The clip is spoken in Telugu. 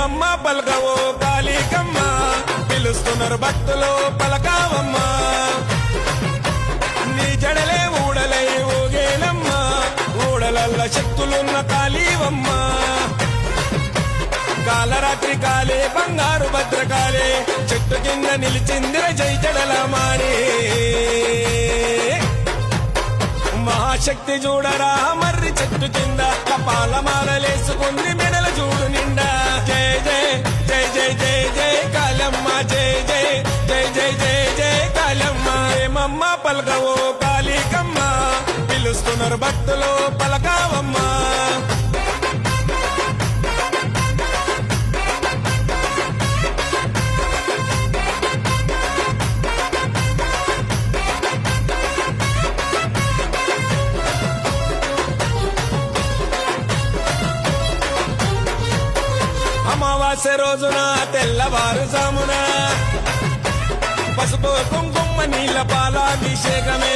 ఏమమ్మ పలకవో కాళికమ్మ పిలుస్తున్నారు భక్తులు పలకావమ్మ నీ జడలే ఊడలై ఊగేనమ్మ ఊడలల్ల శక్తులున్న కాళీవమ్మ కాలరాత్రి కాలే బంగారు భద్రకాలే చెట్టు కింద నిలిచిందిర జై జడల మారే మహాశక్తి చూడరా మర్రి చెట్టు కింద కపాల మాలలేసుకుంది మెడల చూడు నిండా జయ జయ జయ జయ జయ జయ కాళమ్మ జయ జయ జయ జయ జయ జయ కాళమ్మ ఏమమ్మ పలకవో కాళికమ్మ పిలుస్తున్నారు భక్తులు పలకావమ్మ అమావాస్య రోజున తెల్లవారుజామున పసుపు కుంకుమ నీళ్ళ పాలాభిషేకమే